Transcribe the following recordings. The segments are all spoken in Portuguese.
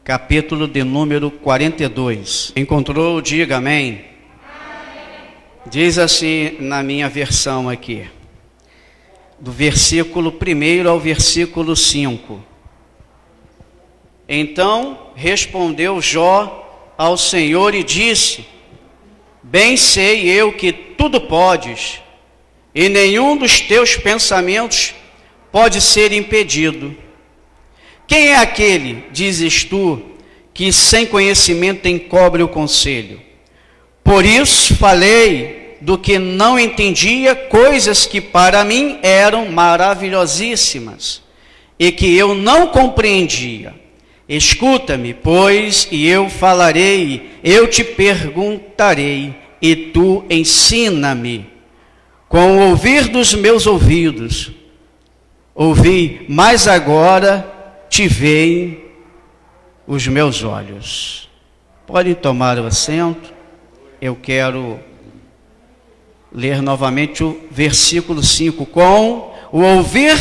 capítulo de número 42. Encontrou? Diga amém. Diz assim na minha versão aqui, do versículo 1 ao versículo 5. Então respondeu Jó ao Senhor e disse: bem sei eu que tudo podes, e nenhum dos teus pensamentos pode ser impedido. Quem é aquele, dizes tu, que sem conhecimento encobre o conselho? Por isso falei do que não entendia, coisas que para mim eram maravilhosíssimas, e que eu não compreendia. Escuta-me, pois, e eu falarei, eu te perguntarei, e tu ensina-me. Com o ouvir dos meus ouvidos, ouvi, mas agora te veem os meus olhos. Podem tomar o assento. Eu quero ler novamente o versículo 5. Com o ouvir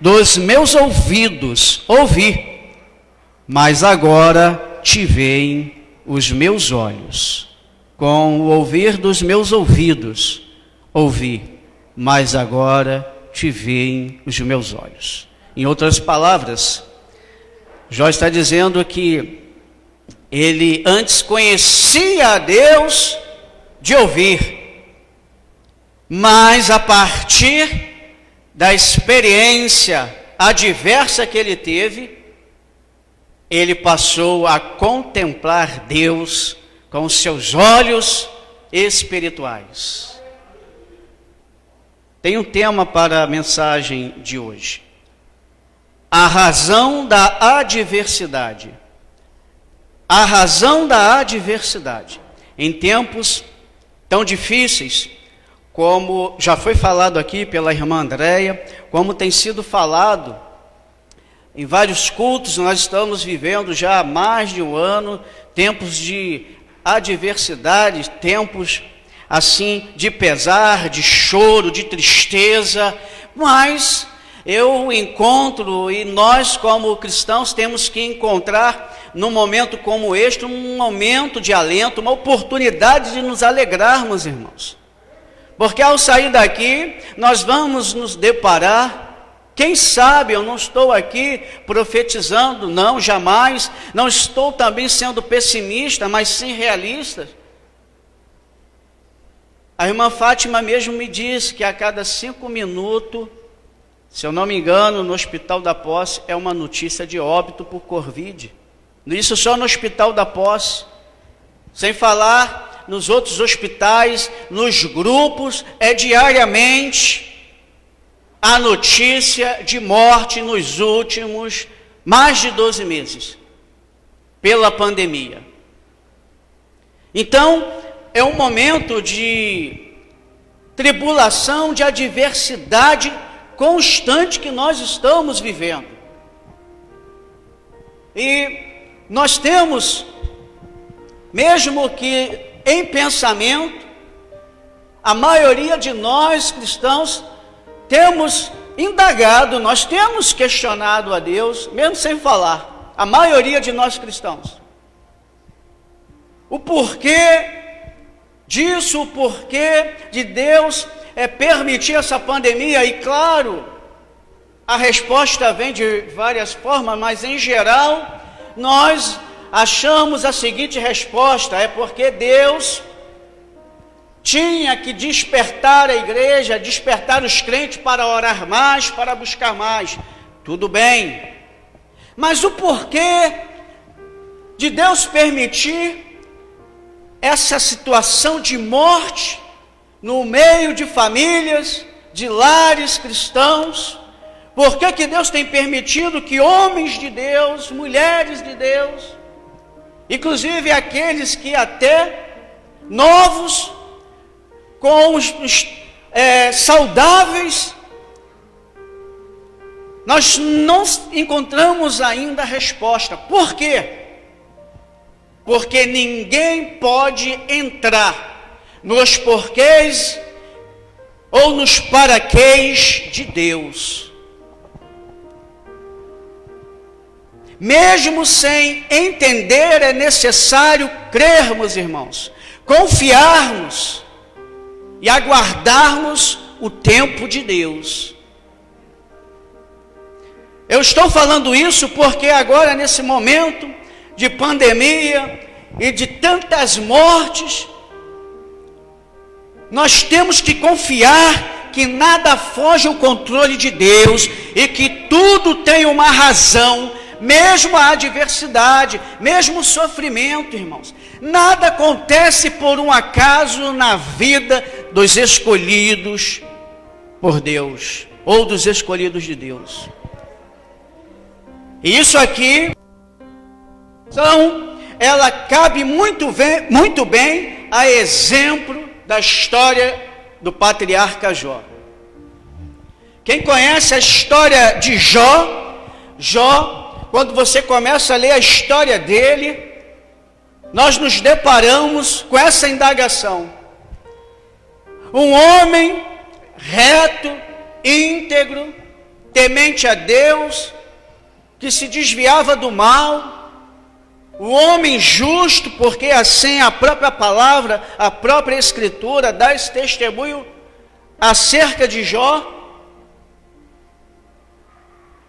dos meus ouvidos, ouvi, mas agora te veem os meus olhos. Com o ouvir dos meus ouvidos, ouvi, mas agora te veem os meus olhos. Em outras palavras, Jó está dizendo que ele antes conhecia a Deus de ouvir, mas a partir da experiência adversa que ele teve, ele passou a contemplar Deus com os seus olhos espirituais. Tem um tema para a mensagem de hoje: a razão da adversidade. A razão da adversidade. Em tempos tão difíceis, como já foi falado aqui pela irmã Andréia, como tem sido falado em vários cultos, nós estamos vivendo já há mais de um ano, tempos de adversidade, tempos assim de pesar, de choro, de tristeza, mas eu encontro, e nós como cristãos temos que encontrar num momento como este, um momento de alento, uma oportunidade de nos alegrarmos, irmãos. Porque ao sair daqui, nós vamos nos deparar, quem sabe, eu não estou aqui profetizando, não, jamais, não estou também sendo pessimista, mas sim realista. A irmã Fátima mesmo me disse que a cada 5 minutos, se eu não me engano, no Hospital da Posse, é uma notícia de óbito por Covid. Isso só no Hospital da Posse. Sem falar nos outros hospitais, nos grupos, é diariamente a notícia de morte nos últimos mais de 12 meses, pela pandemia. Então, é um momento de tribulação, de adversidade constante que nós estamos vivendo. E nós temos, mesmo que em pensamento, a maioria de nós cristãos temos indagado, nós temos questionado a Deus, mesmo sem falar, a maioria de nós cristãos, o porquê disso, o porquê de Deus permitir essa pandemia. E claro, a resposta vem de várias formas, mas em geral nós achamos a seguinte resposta: é porque Deus tinha que despertar a igreja, despertar os crentes para orar mais, para buscar mais. Tudo bem, mas o porquê de Deus permitir essa situação de morte no meio de famílias, de lares cristãos? Por que Deus tem permitido que homens de Deus, mulheres de Deus, inclusive aqueles que até novos, com saudáveis, nós não encontramos ainda a resposta. Por quê? Porque ninguém pode entrar nos porquês ou nos paraquês de Deus. Mesmo sem entender, é necessário crermos, irmãos, confiarmos e aguardarmos o tempo de Deus. Eu estou falando isso porque agora, nesse momento de pandemia e de tantas mortes, nós temos que confiar que nada foge ao controle de Deus e que tudo tem uma razão, mesmo a adversidade, mesmo o sofrimento, irmãos. Nada acontece por um acaso na vida dos escolhidos por Deus, ou dos escolhidos de Deus. E isso aqui, ela cabe muito bem a exemplo da história do patriarca Jó. Quem conhece a história de Jó, quando você começa a ler a história dele, nós nos deparamos com essa indagação. Um homem reto, íntegro, temente a Deus, que se desviava do mal, o homem justo, porque assim a própria palavra, a própria escritura dá esse testemunho acerca de Jó.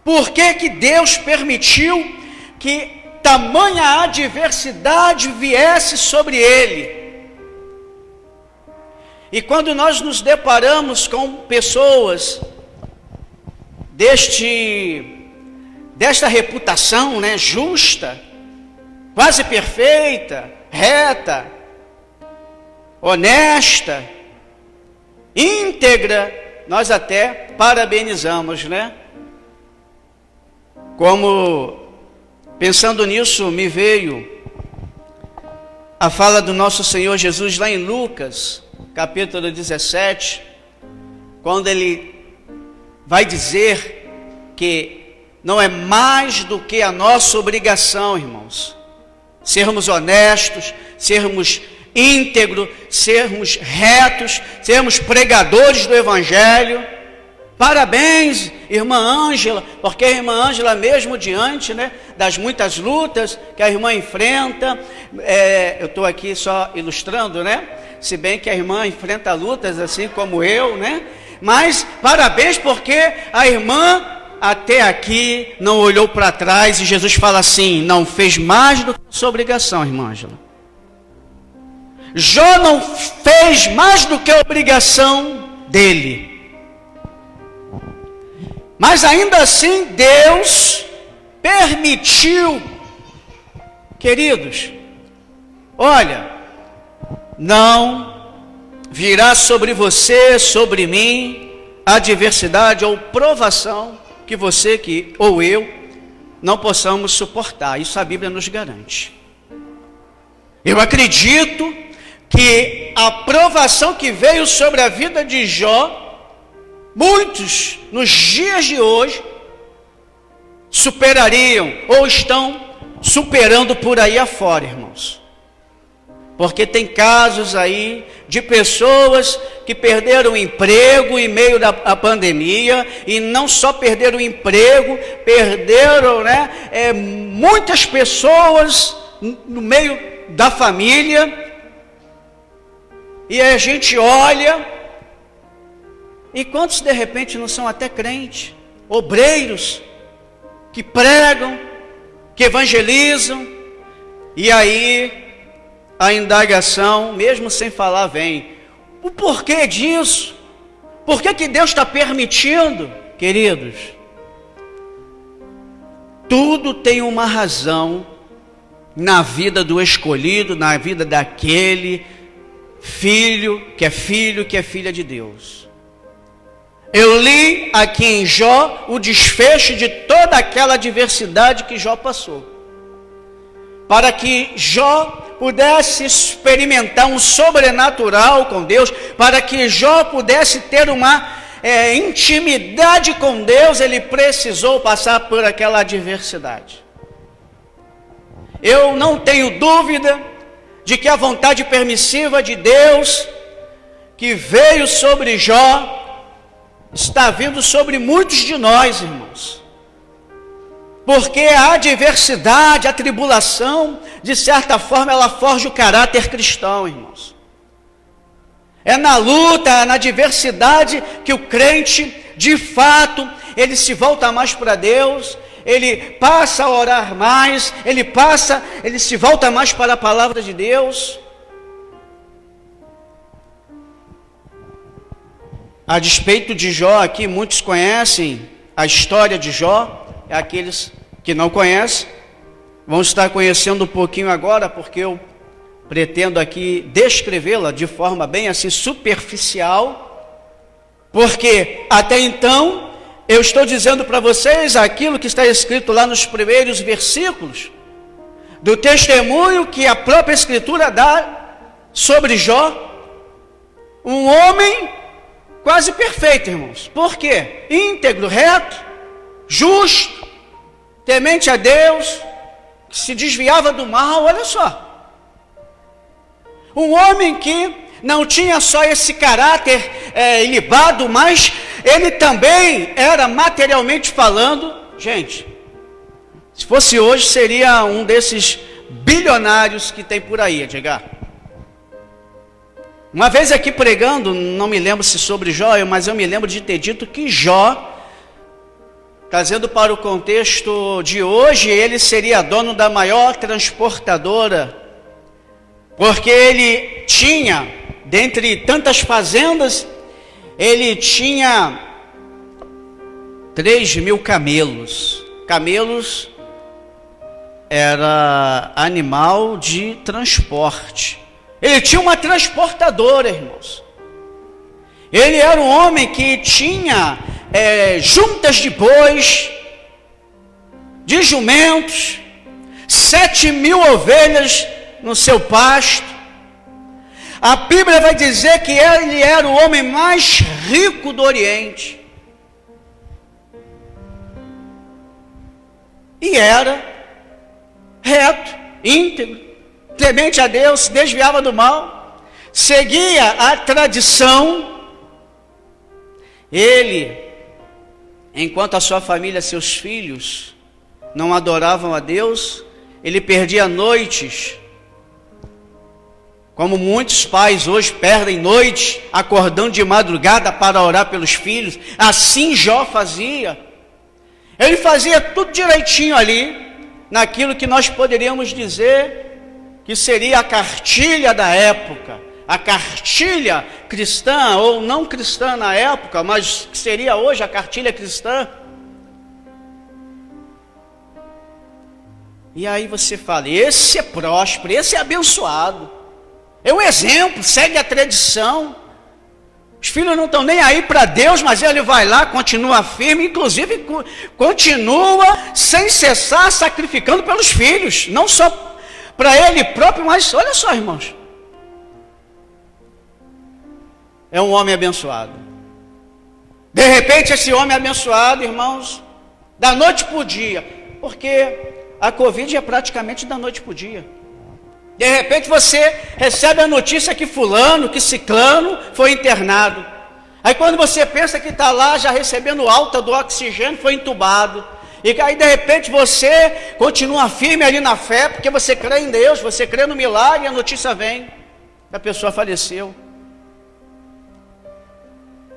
Por que Deus permitiu que tamanha adversidade viesse sobre ele? E quando nós nos deparamos com pessoas desta reputação, né, justa, quase perfeita, reta, honesta, íntegra, nós até parabenizamos, né? Como, pensando nisso, me veio a fala do nosso Senhor Jesus lá em Lucas, capítulo 17, quando ele vai dizer que não é mais do que a nossa obrigação, irmãos, sermos honestos, sermos íntegros, sermos retos, sermos pregadores do Evangelho. Parabéns, irmã Ângela, porque a irmã Ângela, mesmo diante, né, das muitas lutas que a irmã enfrenta, eu estou aqui só ilustrando, né, se bem que a irmã enfrenta lutas assim como eu, né, mas parabéns porque a irmã até aqui não olhou para trás, e Jesus fala assim: não fez mais do que a sua obrigação, irmã Ângela. Jó não fez mais do que a obrigação dele. Mas ainda assim Deus permitiu, queridos, olha, não virá sobre você, sobre mim, adversidade ou provação que você ou eu não possamos suportar. Isso a Bíblia nos garante. Eu acredito que a provação que veio sobre a vida de Jó, muitos, nos dias de hoje, superariam ou estão superando por aí afora, irmãos. Porque tem casos aí de pessoas que perderam o emprego em meio da pandemia, e não só perderam o emprego, perderam, né, muitas pessoas no meio da família, e a gente olha. E quantos de repente não são até crentes, obreiros, que pregam, que evangelizam, e aí a indagação, mesmo sem falar, vem: o porquê disso? Por que Deus está permitindo? Queridos, tudo tem uma razão na vida do escolhido, na vida daquele filho, que é filha de Deus. Eu li aqui em Jó o desfecho de toda aquela adversidade que Jó passou, para que Jó pudesse experimentar um sobrenatural com Deus, para que Jó pudesse ter uma intimidade com Deus. Ele precisou passar por aquela adversidade. Eu não tenho dúvida de que a vontade permissiva de Deus que veio sobre Jó está vindo sobre muitos de nós, irmãos. Porque a adversidade, a tribulação, de certa forma, ela forja o caráter cristão, irmãos. É na luta, na adversidade, que o crente, de fato, ele se volta mais para Deus, ele passa a orar mais, ele se volta mais para a palavra de Deus. A despeito de Jó, aqui muitos conhecem a história de Jó. Aqueles que não conhecem vão estar conhecendo um pouquinho agora, porque eu pretendo aqui descrevê-la de forma bem assim superficial, porque até então eu estou dizendo para vocês aquilo que está escrito lá nos primeiros versículos do testemunho que a própria Escritura dá sobre Jó, um homem quase perfeito, irmãos. Por quê? Íntegro, reto, justo, temente a Deus, que se desviava do mal. Olha só, um homem que não tinha só esse caráter ilibado, mas ele também era, materialmente falando, gente, se fosse hoje seria um desses bilionários que tem por aí, Edgar. Uma vez aqui pregando, não me lembro se sobre Jó, mas eu me lembro de ter dito que Jó, trazendo para o contexto de hoje, ele seria dono da maior transportadora, porque ele tinha, dentre tantas fazendas, ele tinha 3.000 camelos. Camelos era animal de transporte. Ele tinha uma transportadora, irmãos. Ele era um homem que tinha juntas de bois, de jumentos, 7.000 ovelhas no seu pasto. A Bíblia vai dizer que ele era o homem mais rico do Oriente. E era reto, íntegro, temente a Deus, se desviava do mal, seguia a tradição. Ele, enquanto a sua família, seus filhos, não adoravam a Deus, ele perdia noites, como muitos pais hoje perdem noites, acordando de madrugada para orar pelos filhos. Assim Jó fazia. Ele fazia tudo direitinho ali, naquilo que nós poderíamos dizer que seria a cartilha da época, a cartilha cristã, ou não cristã na época, mas que seria hoje a cartilha cristã. E aí você fala, esse é próspero, esse é abençoado, é um exemplo, segue a tradição. Os filhos não estão nem aí para Deus, mas ele vai lá, continua firme, inclusive continua sem cessar sacrificando pelos filhos, não só para ele próprio, mas olha só, irmãos, é um homem abençoado. De repente esse homem abençoado, irmãos, da noite para o dia, porque a Covid é praticamente da noite para o dia. De repente você recebe a notícia que fulano, que ciclano foi internado. Aí quando você pensa que está lá já recebendo alta do oxigênio, foi entubado. E aí de repente você continua firme ali na fé, porque você crê em Deus, você crê no milagre, e a notícia vem que a pessoa faleceu.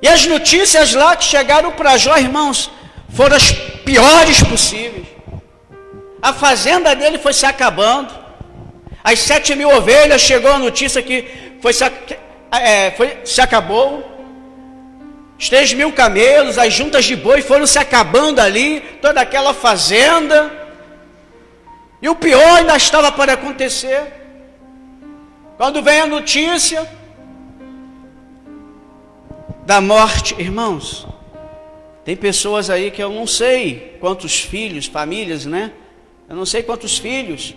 E as notícias lá que chegaram para Jó, irmãos, foram as piores possíveis. A fazenda dele foi se acabando. As 7.000 ovelhas, chegou a notícia que se acabou. Os 3.000 camelos, as juntas de boi foram se acabando ali, toda aquela fazenda. E o pior ainda estava para acontecer. Quando vem a notícia da morte, irmãos, tem pessoas aí que eu não sei quantos filhos, famílias, né? Eu não sei quantos filhos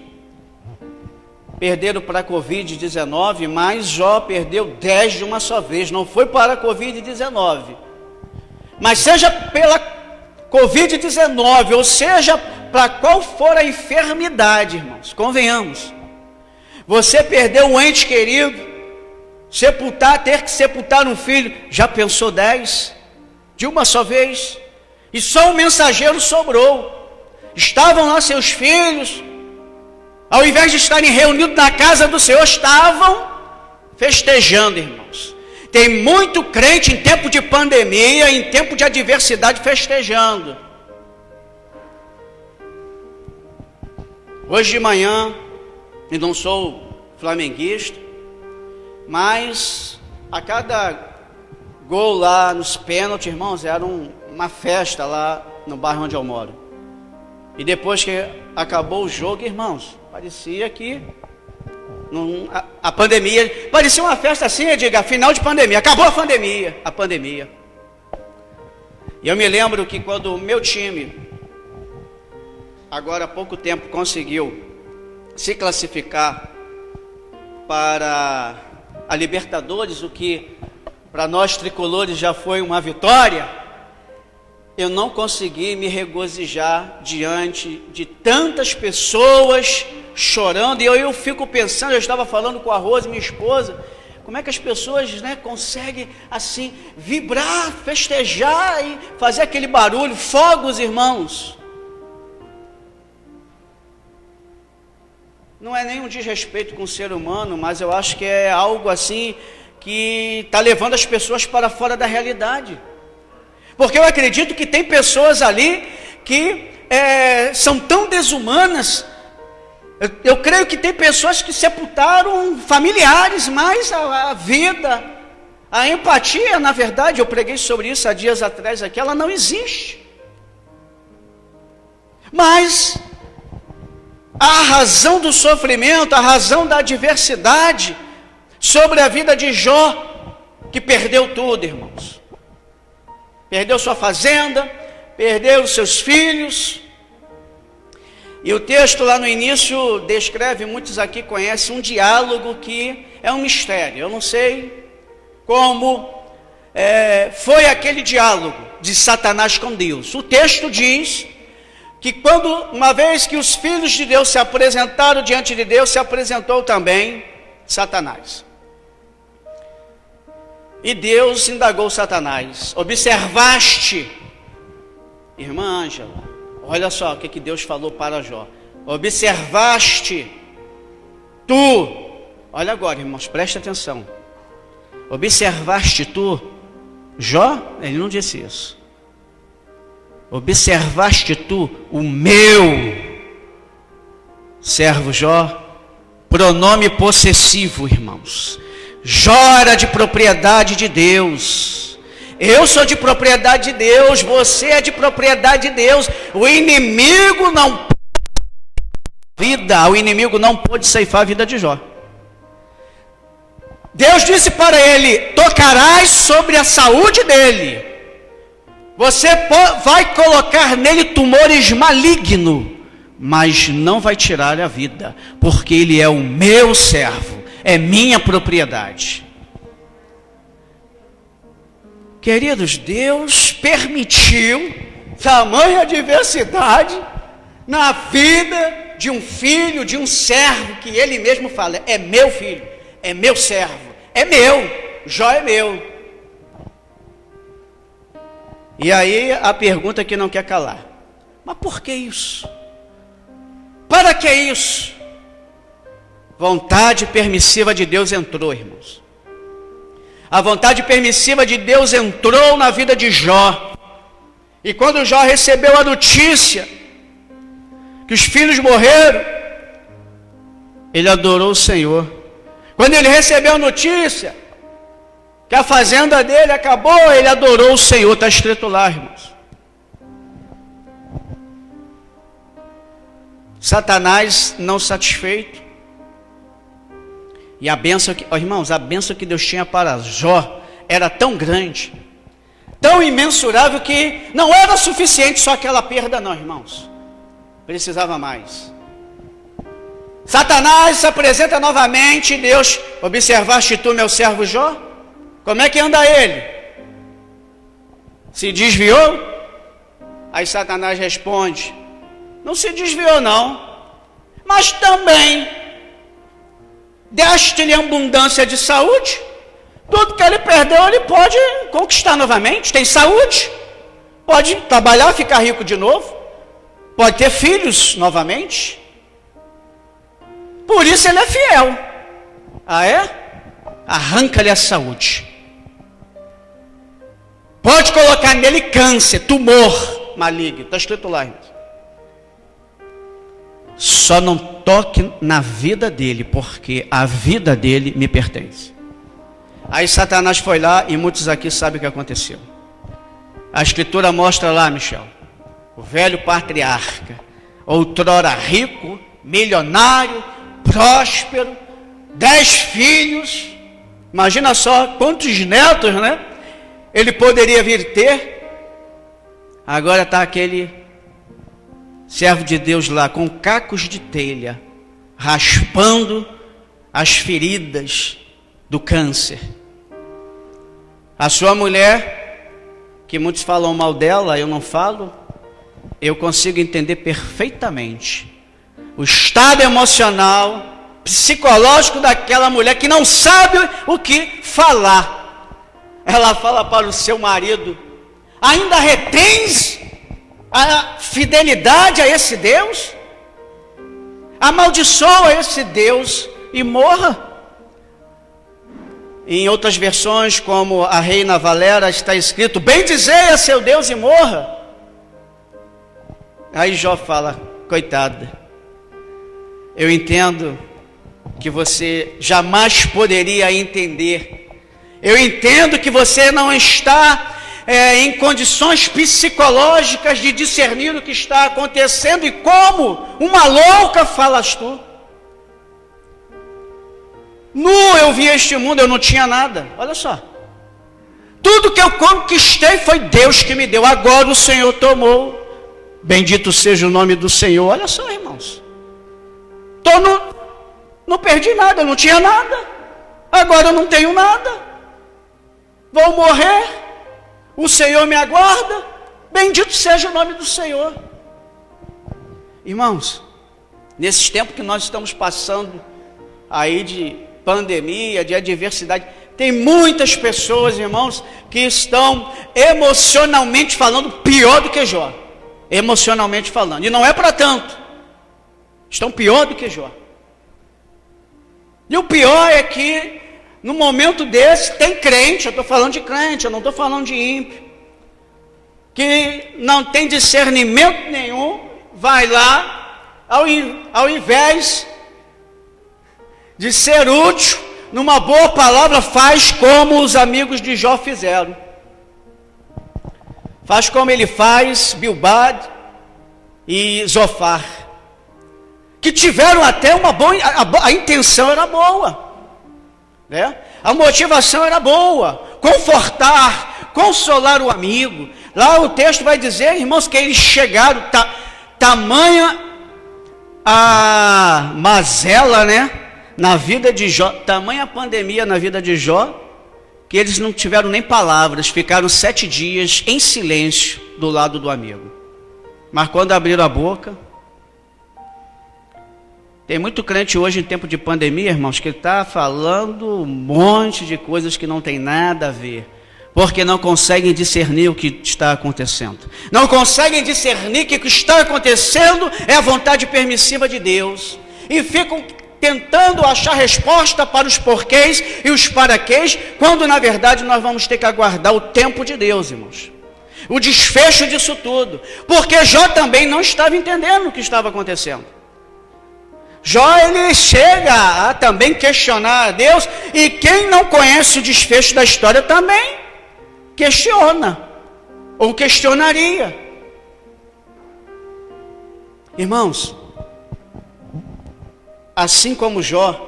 perderam para a Covid-19, mas Jó perdeu 10 de uma só vez. Não foi para a Covid-19, mas seja pela Covid-19, ou seja, para qual for a enfermidade, irmãos, convenhamos, você perdeu um ente querido, ter que sepultar um filho, já pensou 10 de uma só vez? E só um mensageiro sobrou. Estavam lá seus filhos, ao invés de estarem reunidos na casa do Senhor, estavam festejando, irmãos. Tem muito crente em tempo de pandemia, em tempo de adversidade, festejando. Hoje de manhã, eu não sou flamenguista, mas a cada gol lá nos pênaltis, irmãos, era uma festa lá no bairro onde eu moro. E depois que acabou o jogo, irmãos, parecia que a pandemia, parecia uma festa assim, eu digo, final de pandemia, acabou a pandemia. E eu me lembro que quando o meu time, agora há pouco tempo, conseguiu se classificar para a Libertadores, o que para nós tricolores já foi uma vitória, eu não consegui me regozijar diante de tantas pessoas chorando. E eu fico pensando, eu estava falando com a Rose, minha esposa, como é que as pessoas, conseguem assim vibrar, festejar e fazer aquele barulho, fogos, irmãos. Não é nenhum desrespeito com o ser humano, mas eu acho que é algo assim que está levando as pessoas para fora da realidade. Porque eu acredito que tem pessoas ali que são tão desumanas. Eu creio que tem pessoas que sepultaram familiares, mas a vida, a empatia, na verdade, eu preguei sobre isso há dias atrás aqui, ela não existe. Mas a razão do sofrimento, a razão da adversidade sobre a vida de Jó, que perdeu tudo, irmãos. Perdeu sua fazenda, perdeu seus filhos. E o texto lá no início descreve, muitos aqui conhecem, um diálogo que é um mistério. Eu não sei como foi aquele diálogo de Satanás com Deus. O texto diz que uma vez que os filhos de Deus se apresentaram diante de Deus, se apresentou também Satanás. E Deus indagou Satanás: observaste, irmã Ângela, olha só o que Deus falou para Jó. Observaste tu, olha agora, irmãos, preste atenção. Observaste tu, Jó? Ele não disse isso. Observaste tu o meu servo Jó? Pronome possessivo, irmãos. Jó era de propriedade de Deus. Eu sou de propriedade de Deus. Você é de propriedade de Deus. O inimigo não o inimigo não pôde ceifar a vida de Jó. Deus disse para ele: tocarás sobre a saúde dele. Você vai colocar nele tumores malignos, mas não vai tirar a vida, porque ele é o meu servo, é minha propriedade. Queridos, Deus permitiu tamanha adversidade na vida de um filho, de um servo, que ele mesmo fala: é meu filho, é meu servo, é meu, Jó é meu. E aí a pergunta que não quer calar: mas por que isso? Para que isso? Vontade permissiva de Deus entrou, irmãos. A vontade permissiva de Deus entrou na vida de Jó. E quando Jó recebeu a notícia que os filhos morreram, ele adorou o Senhor. Quando ele recebeu a notícia que a fazenda dele acabou, ele adorou o Senhor. Está escrito lá, irmãos. Satanás não satisfeito, e a bênção que, irmãos, a bênção que Deus tinha para Jó era tão grande, tão imensurável, que não era suficiente só aquela perda, não, irmãos. Precisava mais. Satanás se apresenta novamente. Deus: observaste tu meu servo Jó? Como é que anda ele? Se desviou? Aí Satanás responde: não se desviou não, mas também deste-lhe abundância de saúde. Tudo que ele perdeu, ele pode conquistar novamente. Tem saúde, pode trabalhar, ficar rico de novo, pode ter filhos novamente. Por isso ele é fiel. Ah, é? Arranca-lhe a saúde. Pode colocar nele câncer, tumor maligno. Está escrito lá, irmãos. Só não toque na vida dele, porque a vida dele me pertence. Aí Satanás foi lá e muitos aqui sabem o que aconteceu. A escritura mostra lá, Michel, o velho patriarca, outrora rico, milionário, próspero, 10 filhos, imagina só quantos netos, né? Ele poderia vir ter. Agora está aquele servo de Deus lá com cacos de telha, raspando as feridas do câncer. A sua mulher, que muitos falam mal dela, eu não falo, eu consigo entender perfeitamente o estado emocional, psicológico daquela mulher que não sabe o que falar. Ela fala para o seu marido: ainda retens a fidelidade a esse Deus? Amaldiçoa esse Deus e morra. Em outras versões, como a Reina Valera, está escrito: bendizei a seu Deus e morra. Aí Jó fala: coitada, eu entendo que você jamais poderia entender. Eu entendo que você não está em condições psicológicas de discernir o que está acontecendo, e como uma louca falas tu. Nu eu vi este mundo, eu não tinha nada. Olha só, tudo que eu conquistei foi Deus que me deu, agora o Senhor tomou. Bendito seja o nome do Senhor. Olha só, irmãos, não perdi nada, eu não tinha nada, agora eu não tenho nada, vou morrer, o Senhor me aguarda, bendito seja o nome do Senhor. Irmãos, nesses tempos que nós estamos passando aí de pandemia, de adversidade, tem muitas pessoas, irmãos, que estão emocionalmente falando pior do que Jó, emocionalmente falando, e não é para tanto, estão pior do que Jó. E o pior é que no momento desse tem crente, eu estou falando de crente, eu não estou falando de ímpio, que não tem discernimento nenhum, vai lá, ao invés de ser útil numa boa palavra, faz como os amigos de Jó fizeram. Faz como ele faz, Bildad e Zofar, que tiveram até uma boa, a intenção era boa, né? A motivação era boa, confortar, consolar o amigo. Lá o texto vai dizer, irmãos, que eles chegaram, tamanha a mazela, né, na vida de Jó, tamanha pandemia na vida de Jó, que eles não tiveram nem palavras, ficaram 7 dias em silêncio do lado do amigo. Mas quando abriram a boca, tem muito crente hoje em tempo de pandemia, irmãos, que está falando um monte de coisas que não tem nada a ver, porque não conseguem discernir o que está acontecendo. Não conseguem discernir que o que está acontecendo é a vontade permissiva de Deus, e ficam tentando achar resposta para os porquês e os paraquês, quando na verdade nós vamos ter que aguardar o tempo de Deus, irmãos, o desfecho disso tudo, porque Jó também não estava entendendo o que estava acontecendo. Jó, ele chega a também questionar a Deus, e quem não conhece o desfecho da história também questiona, ou questionaria. Irmãos, assim como Jó,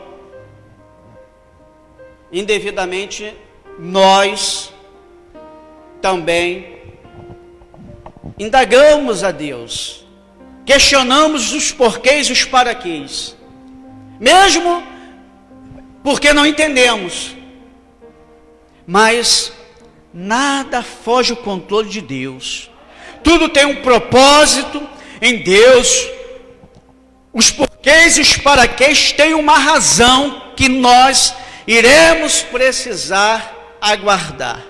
indevidamente, nós também indagamos a Deus, questionamos os porquês e os paraquês, mesmo porque não entendemos, mas nada foge ao controle de Deus, tudo tem um propósito em Deus. Os porquês e os paraquês têm uma razão que nós iremos precisar aguardar.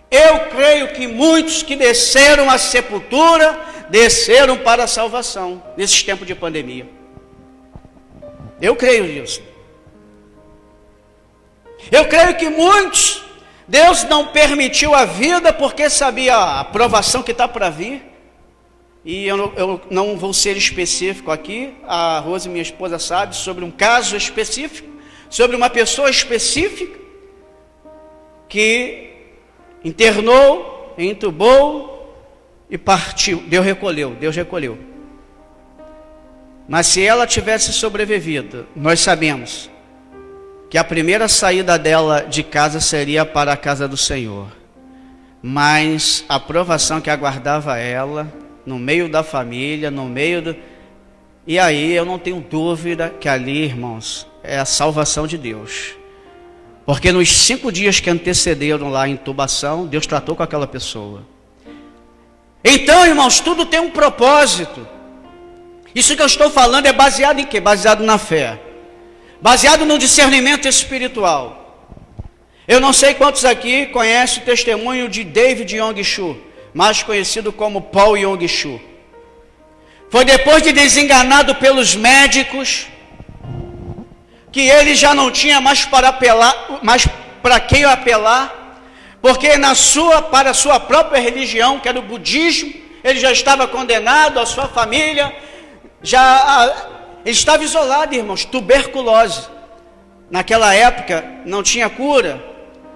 Eu creio que muitos que desceram à sepultura desceram para a salvação nesses tempos de pandemia. Eu creio nisso. Eu creio que muitos, Deus não permitiu a vida porque sabia a provação que está para vir. E eu não vou ser específico aqui, a Rose, minha esposa, sabe sobre um caso específico, sobre uma pessoa específica que internou, entubou e partiu. Deus recolheu. Mas se ela tivesse sobrevivido, nós sabemos que a primeira saída dela de casa seria para a casa do Senhor. Mas a provação que aguardava ela, no meio da família, E aí eu não tenho dúvida que ali, irmãos, é a salvação de Deus. Porque nos 5 dias que antecederam lá a intubação, Deus tratou com aquela pessoa. Então, irmãos, tudo tem um propósito. Isso que eu estou falando é baseado em quê? Baseado na fé. Baseado no discernimento espiritual. Eu não sei quantos aqui conhecem o testemunho de David Yong-Shu, mais conhecido como Paul Yong-Shu. Foi depois de desenganado pelos médicos, que ele já não tinha mais para quem apelar, porque para a sua própria religião, que era o budismo, ele já estava condenado, a sua família, ele estava isolado, irmãos, tuberculose. Naquela época não tinha cura,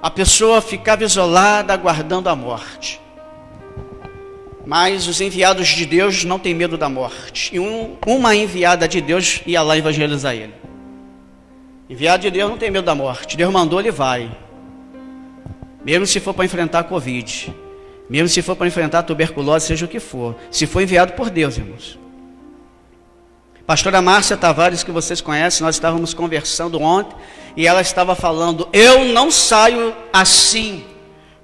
a pessoa ficava isolada, aguardando a morte. Mas os enviados de Deus não têm medo da morte. E uma enviada de Deus ia lá evangelizar ele. Enviado de Deus não tem medo da morte. Deus mandou, ele vai. Mesmo se for para enfrentar a Covid. Mesmo se for para enfrentar a tuberculose, seja o que for. Se for enviado por Deus, irmãos. Pastora Márcia Tavares, que vocês conhecem, nós estávamos conversando ontem. E ela estava falando, eu não saio assim.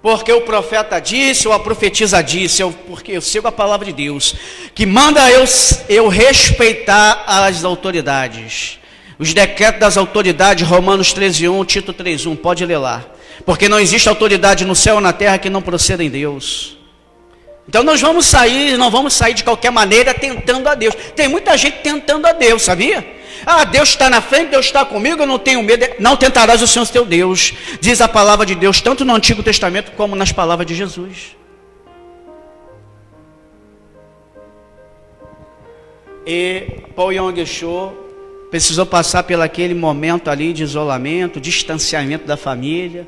Porque o profeta disse, ou a profetisa disse, porque eu sigo a palavra de Deus, que manda eu respeitar as autoridades. Os decretos das autoridades, Romanos 13:1, Tito 3:1, pode ler lá. Porque não existe autoridade no céu ou na terra que não proceda em Deus. Então nós não vamos sair de qualquer maneira tentando a Deus. Tem muita gente tentando a Deus, sabia? Deus está na frente, Deus está comigo, eu não tenho medo. Não tentarás o Senhor teu Deus, diz a palavra de Deus, tanto no Antigo Testamento como nas palavras de Jesus. E Paul Yong-Shu precisou passar por aquele momento ali de isolamento, distanciamento da família,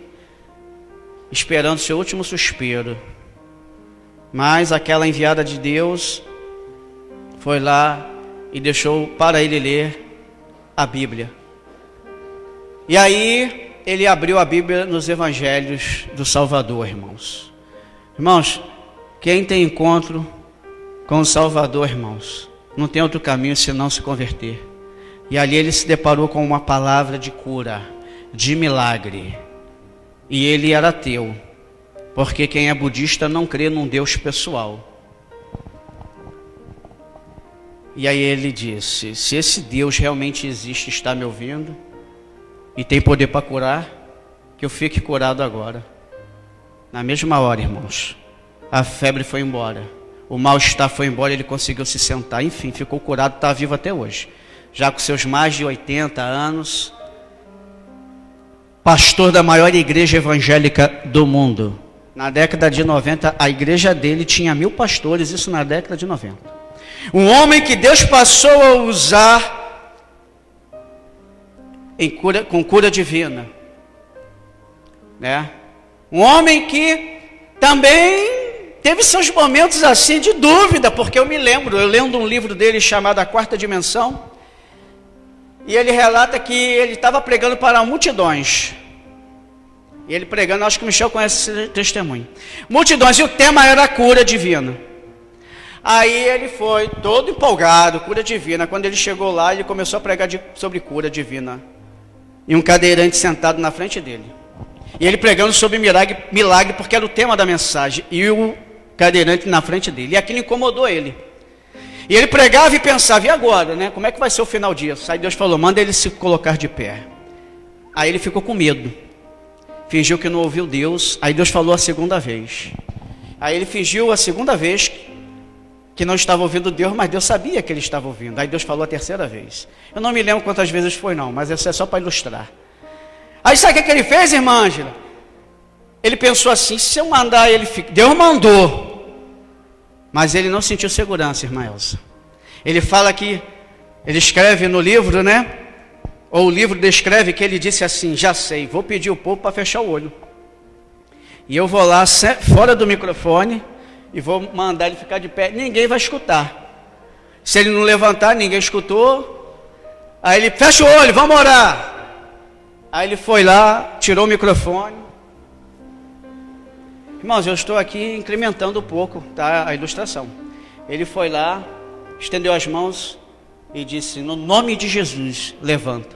esperando seu último suspiro. Mas aquela enviada de Deus foi lá e deixou para ele ler a Bíblia. E aí ele abriu a Bíblia nos Evangelhos do Salvador, irmãos. Irmãos, quem tem encontro com o Salvador, irmãos, não tem outro caminho senão se converter. E ali ele se deparou com uma palavra de cura, de milagre. E ele era ateu, porque quem é budista não crê num Deus pessoal. E aí ele disse, se esse Deus realmente existe, está me ouvindo, e tem poder para curar, que eu fique curado agora. Na mesma hora, irmãos, a febre foi embora, o mal-estar foi embora, ele conseguiu se sentar, enfim, ficou curado, está vivo até hoje. Já com seus mais de 80 anos, pastor da maior igreja evangélica do mundo. Na década de 90, a igreja dele tinha 1000 pastores, isso na década de 90. Um homem que Deus passou a usar com cura divina, né? Um homem que também teve seus momentos assim de dúvida, porque eu lendo um livro dele chamado A Quarta Dimensão, e ele relata que ele estava pregando para multidões. E ele pregando, acho que o Michel conhece esse testemunho. Multidões, e o tema era a cura divina. Aí ele foi todo empolgado, cura divina. Quando ele chegou lá, ele começou a pregar sobre cura divina. E um cadeirante sentado na frente dele. E ele pregando sobre milagre, porque era o tema da mensagem. E o cadeirante na frente dele. E aquilo incomodou ele. E ele pregava e pensava, e agora, né? Como é que vai ser o final disso? Aí Deus falou, manda ele se colocar de pé. Aí ele ficou com medo. Fingiu que não ouviu Deus. Aí Deus falou a segunda vez. Aí ele fingiu a segunda vez que não estava ouvindo Deus, mas Deus sabia que ele estava ouvindo. Aí Deus falou a terceira vez. Eu não me lembro quantas vezes foi não, mas isso é só para ilustrar. Aí sabe o que ele fez, irmã Ângela? Ele pensou assim, se eu mandar ele ficar... Deus mandou, mas ele não sentiu segurança, irmã Elza. Ele fala que, ele escreve no livro, né? Ou o livro descreve que ele disse assim, já sei, vou pedir o povo para fechar o olho. E eu vou lá, fora do microfone, e vou mandar ele ficar de pé, ninguém vai escutar. Se ele não levantar, ninguém escutou. Aí ele, fecha o olho, vamos orar. Aí ele foi lá, tirou o microfone. Irmãos, eu estou aqui incrementando um pouco, tá, a ilustração. Ele foi lá, estendeu as mãos e disse, no nome de Jesus, levanta.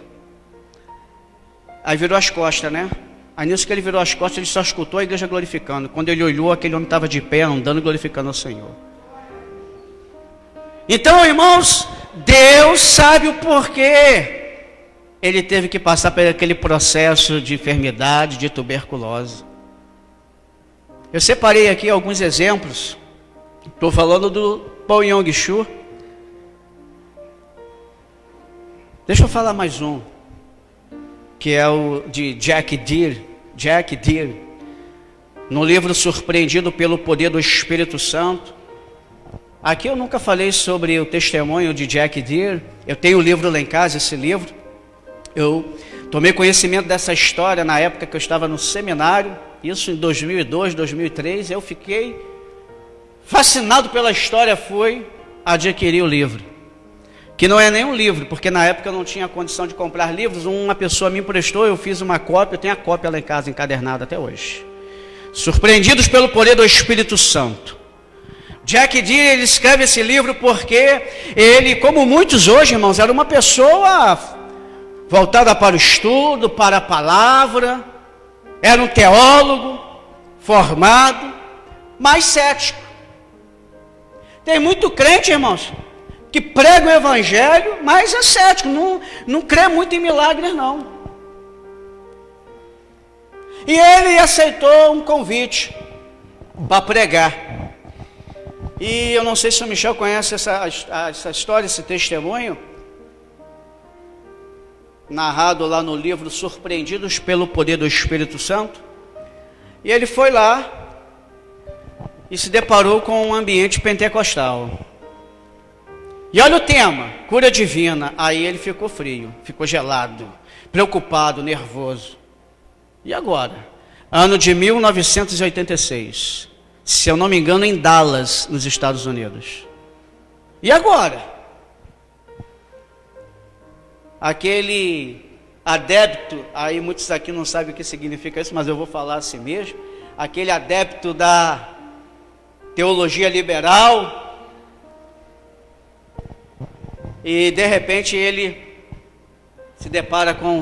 Aí virou as costas, né? Aí nisso que ele virou as costas, ele só escutou a igreja glorificando. Quando ele olhou, aquele homem estava de pé, andando e glorificando ao Senhor. Então, irmãos, Deus sabe o porquê ele teve que passar por aquele processo de enfermidade, de tuberculose. Eu separei aqui alguns exemplos. Estou falando do Paul Yong-Soo. Deixa eu falar mais um, que é o de Jack Deere. Jack Deere, no livro Surpreendido pelo Poder do Espírito Santo. Aqui eu nunca falei sobre o testemunho de Jack Deere. Eu tenho o livro lá em casa, esse livro. Eu tomei conhecimento dessa história na época que eu estava no seminário, isso em 2002, 2003. Eu fiquei fascinado pela história, fui adquirir o livro. Que não é nem um livro, porque na época eu não tinha condição de comprar livros. Uma pessoa me emprestou, eu fiz uma cópia, eu tenho a cópia lá em casa encadernada até hoje. Surpreendidos pelo poder do Espírito Santo. Jack Deere, ele escreve esse livro porque ele, como muitos hoje, irmãos, era uma pessoa voltada para o estudo, para a palavra, era um teólogo formado, mas cético. Tem muito crente, irmãos, que prega o evangelho, mas é cético, não crê muito em milagres não. E ele aceitou um convite para pregar. E eu não sei se o Michel conhece essa história, esse testemunho, narrado lá no livro Surpreendidos pelo Poder do Espírito Santo. E ele foi lá e se deparou com um ambiente pentecostal. E olha o tema, cura divina. Aí ele ficou frio, ficou gelado, preocupado, nervoso. E agora? Ano de 1986, se eu não me engano, em Dallas, nos Estados Unidos. E agora? Aquele adepto, aí muitos aqui não sabem o que significa isso, mas eu vou falar assim mesmo. Aquele adepto da teologia liberal, e de repente ele se depara com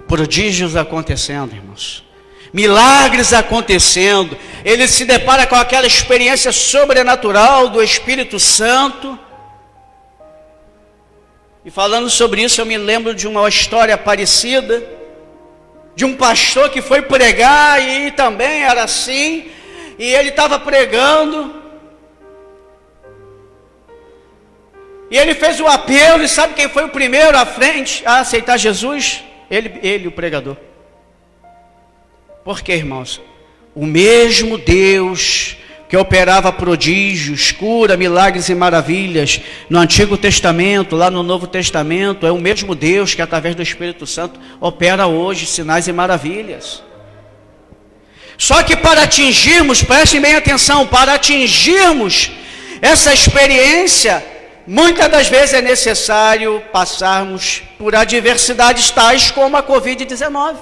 prodígios acontecendo, irmãos, milagres acontecendo. Ele se depara com aquela experiência sobrenatural do Espírito Santo. E falando sobre isso, eu me lembro de uma história parecida, de um pastor que foi pregar e também era assim, e ele estava pregando, e ele fez o apelo, e sabe quem foi o primeiro à frente a aceitar Jesus? Ele, o pregador. Por quê, irmãos? O mesmo Deus que operava prodígios, cura, milagres e maravilhas no Antigo Testamento, lá no Novo Testamento, é o mesmo Deus que através do Espírito Santo opera hoje sinais e maravilhas. Só que para atingirmos, prestem bem atenção, para atingirmos essa experiência, muitas das vezes é necessário passarmos por adversidades tais como a Covid-19.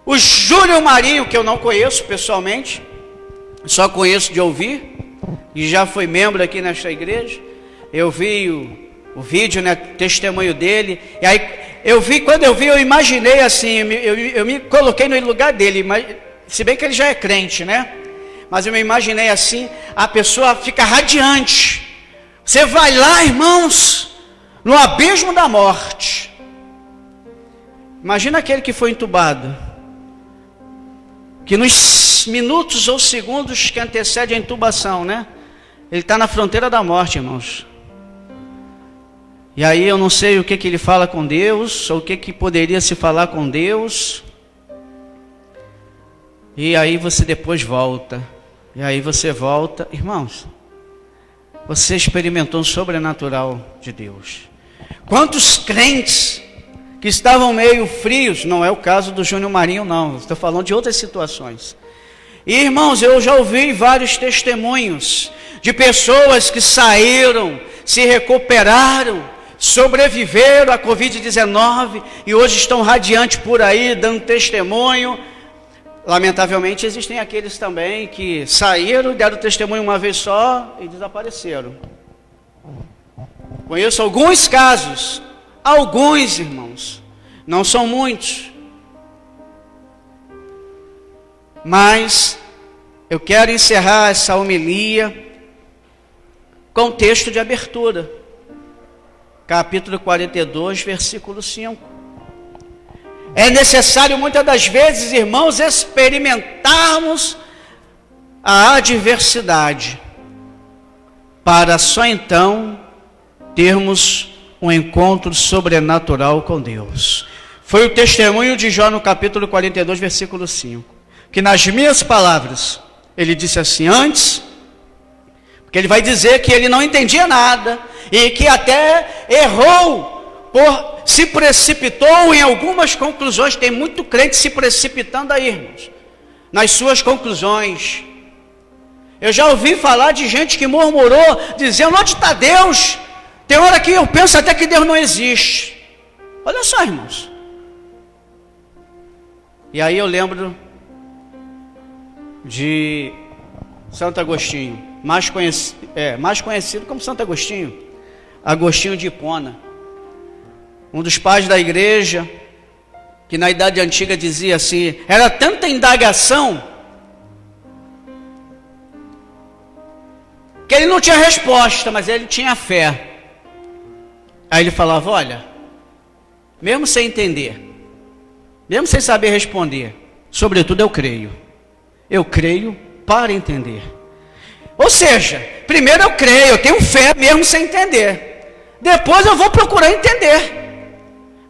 O Júlio Marinho, que eu não conheço pessoalmente, só conheço de ouvir, e já foi membro aqui nesta igreja, eu vi o vídeo, né, testemunho dele, e aí quando eu vi, eu imaginei assim, eu me coloquei no lugar dele, mas, se bem que ele já é crente, né, mas eu me imaginei assim, a pessoa fica radiante. Você vai lá, irmãos, no abismo da morte. Imagina aquele que foi entubado, que nos minutos ou segundos que antecedem a intubação, né, Ele está na fronteira da morte, irmãos. E aí eu não sei o que ele fala com Deus, ou o que poderia se falar com Deus. E aí você depois volta. E aí você volta. Irmãos, você experimentou um sobrenatural de Deus. Quantos crentes que estavam meio frios, não é o caso do Júnior Marinho não, estou falando de outras situações. E irmãos, eu já ouvi vários testemunhos de pessoas que saíram, se recuperaram, sobreviveram à Covid-19 e hoje estão radiantes por aí, dando testemunho. Lamentavelmente existem aqueles também que saíram, deram testemunho uma vez só e desapareceram. Conheço alguns casos, alguns irmãos, não são muitos, mas eu quero encerrar essa homilia com o texto de abertura, capítulo 42, versículo 5. É necessário muitas das vezes, irmãos, experimentarmos a adversidade, para só então termos um encontro sobrenatural com Deus. Foi o testemunho de Jó no capítulo 42, versículo 5, que nas minhas palavras, ele disse assim, antes, porque ele vai dizer que ele não entendia nada, e que até errou, se precipitou em algumas conclusões. Tem muito crente se precipitando aí, irmãos, nas suas conclusões. Eu já ouvi falar de gente que murmurou, dizendo, onde está Deus? Tem hora que eu penso até que Deus não existe. Olha só, irmãos. E aí eu lembro de Santo Agostinho, mais conhecido como Santo Agostinho, Agostinho de Hipona, um dos pais da igreja, que na Idade Antiga dizia assim, era tanta indagação, que ele não tinha resposta, mas ele tinha fé. Aí ele falava, olha, mesmo sem entender, mesmo sem saber responder, sobretudo eu creio para entender. Ou seja, primeiro eu creio, eu tenho fé mesmo sem entender, depois eu vou procurar entender.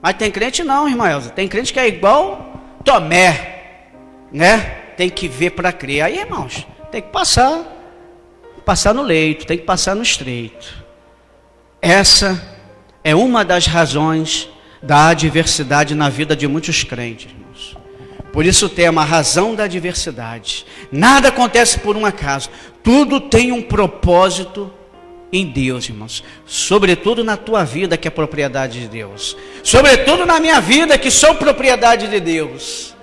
Mas tem crente não, irmã Elza, tem crente que é igual Tomé, né? Tem que ver para crer. Aí, irmãos, tem que passar no leito, tem que passar no estreito. Essa é uma das razões da adversidade na vida de muitos crentes, irmãos. Por isso o tema, a razão da adversidade. Nada acontece por um acaso, tudo tem um propósito em Deus, irmãos. Sobretudo na tua vida, que é propriedade de Deus. Sobretudo na minha vida, que sou propriedade de Deus.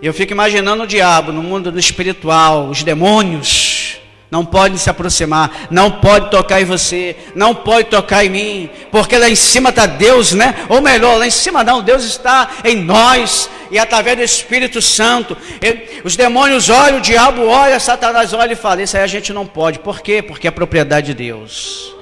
Eu fico imaginando o diabo no mundo do espiritual, os demônios não podem se aproximar, não pode tocar em você, não pode tocar em mim, porque lá em cima está Deus, né? Ou melhor, lá em cima não, Deus está em nós, e através do Espírito Santo, os demônios olham, o diabo olha, Satanás olha e fala, isso aí a gente não pode. Por quê? Porque é propriedade de Deus.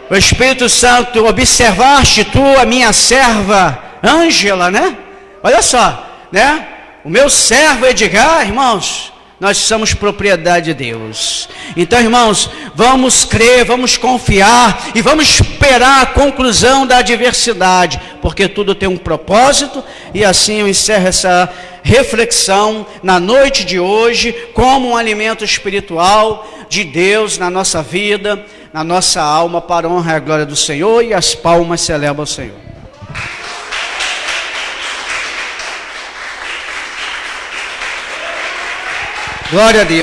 O Espírito Santo, observaste tu a minha serva Ângela, né? Olha só, né? O meu servo Edgar, irmãos, nós somos propriedade de Deus. Então, irmãos, vamos crer, vamos confiar e vamos esperar a conclusão da adversidade, porque tudo tem um propósito. E assim eu encerro essa reflexão na noite de hoje, como um alimento espiritual de Deus na nossa vida, na nossa alma, para a honra e a glória do Senhor. E as palmas se elevam ao Senhor. Glória a Deus.